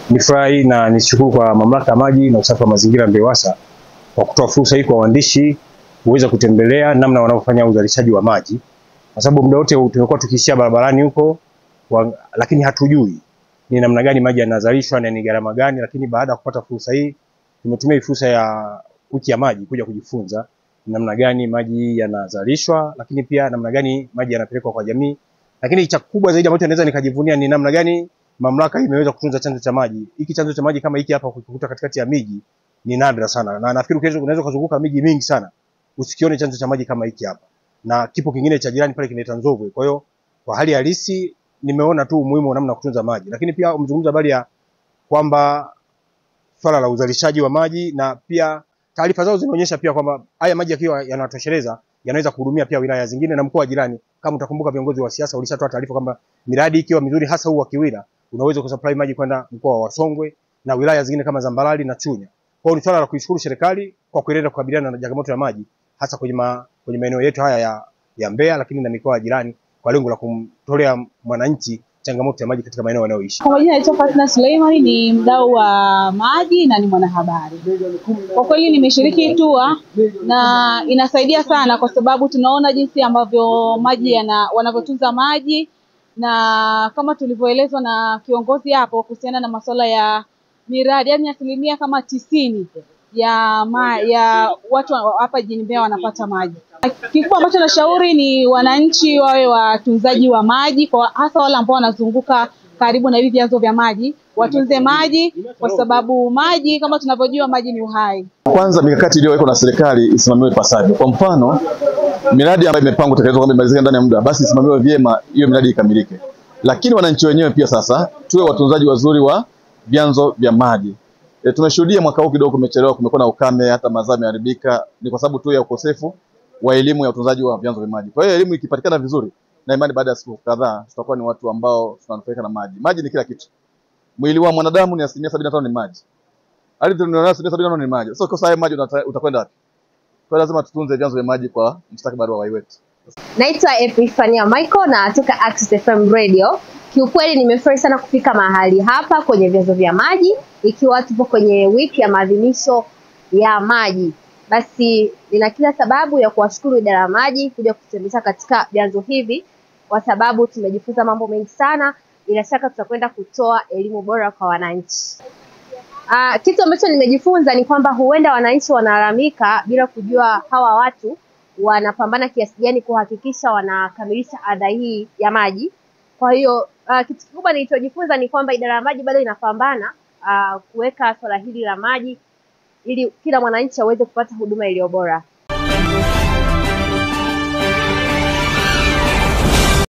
Nifurahi na nishukuru kwa mamlaka ya maji na usafi wa mazingira MBEWASA kwa kutoa fursa hii kwa waandishi kuweza kutembelea namna wanavyofanya uzalishaji wa maji, kwa sababu muda wote tumekuwa tukishia barabarani huko lakini hatujui ni namna gani maji yanazalishwa na ni gharama gani. Lakini baada ya kupata fursa hii, tumetumia fursa ya wiki ya maji kuja kujifunza namna gani maji yanazalishwa, lakini pia namna gani maji yanapelekwa kwa jamii. Lakini cha kubwa zaidi ambacho naweza nikajivunia ni namna gani mamlaka imeweza kutunza chanzo cha maji. Hiki chanzo cha maji kama hiki hapa kukikuta katikati ya miji ni nadra sana, na nafikiri unaweza kuzunguka miji mingi sana usikione chanzo cha maji kama hiki hapa, na kipo kingine cha jirani pale kinaitwa Nzovwe. Kwa hiyo kwa hali halisi nimeona tu umuhimu wa namna kutunza maji. Lakini pia umezungumza habari ya kwamba swala la uzalishaji wa maji, na pia taarifa zao zinaonyesha pia kwamba haya maji yakiwa yanatosheleza yanaweza kuhudumia pia wilaya zingine na mkoa jirani. Kama utakumbuka viongozi wa siasa walishatoa taarifa kwamba miradi ikiwa mizuri, hasa huu wa Kiwira, unaweza kusupply maji kwenda mkoa wa Songwe na wilaya zingine kama Zambarali na Chunya. Kwa hiyo ni swala la kuishukuru serikali kwa kuendelea kukabiliana na changamoto ya maji hasa kwenye maeneo yetu haya ya Mbeya, lakini na mikoa jirani, kwa lengo la kumtolea mwananchi changamoto ya maji katika maeneo wanayoishi. Kwa majina naitwa Fatna Suleiman, ni mdau wa maji na ni mwanahabari. Kwa kweli nimeshiriki tour na inasaidia sana, kwa sababu tunaona jinsi ambavyo maji wanavyotunza maji, na kama tulivyoelezwa na kiongozi hapo kuhusiana na masuala ya miradi, yani asilimia kama 90 ya watu hapa jijini Mbeya wanapata maji. Kikubwa ambacho nashauri ni wananchi wawe watunzaji wa maji, kwa hasa wale ambao wanazunguka karibu na hivi vyanzo vya maji, watunze maji, kwa sababu maji kama tunavyojua maji ni uhai. Kwanza mikakati iliyowekwa na serikali isimamiwe ipasavyo. Kwa mfano, miradi ambayo imepangwa kutekelezwa kama imalizika ndani ya muda, basi isimamiwe vyema, hiyo miradi ikamilike. Lakini wananchi wenyewe pia sasa tuwe watunzaji wazuri wa vyanzo vya maji. Tumeshuhudia mwaka huu kidogo kumechelewa, kumekuwa na ukame, hata mazao yameharibika, ni kwa sababu tu ya ukosefu wa elimu ya utunzaji wa vyanzo vya maji. Kwa hiyo elimu ikipatikana vizuri, na imani baada ya siku kadhaa tutakuwa ni watu ambao tunanufaika na maji. Maji ni kila kitu. Mwili wa mwanadamu ni 75% ni maji. Ardhi ni 75% ni maji. Sasa kwa maji utakwenda wapi? Kwa hiyo lazima tutunze vyanzo vya maji kwa mustakabali wa wai wetu. Naitwa Epifania Michael na toka Access FM Radio. Kiukweli nimefurahi sana kufika mahali hapa kwenye vyanzo vya maji, ikiwa tupo kwenye wiki ya maadhimisho ya maji. Basi nina kila sababu ya kuwashukuru idara ya maji kuja kutembelea katika vyanzo hivi, kwa sababu tumejifunza mambo mengi sana. Bila shaka tutakwenda kutoa elimu bora kwa wananchi. Kitu ambacho nimejifunza ni kwamba huenda wananchi wanalalamika bila kujua hawa watu wanapambana kiasi gani kuhakikisha wanakamilisha adha hii ya maji. Kwa hiyo kitu kikubwa nilichojifunza ni kwamba idara ya maji bado inapambana kuweka swala hili la maji ili kila mwananchi aweze kupata huduma iliyo bora.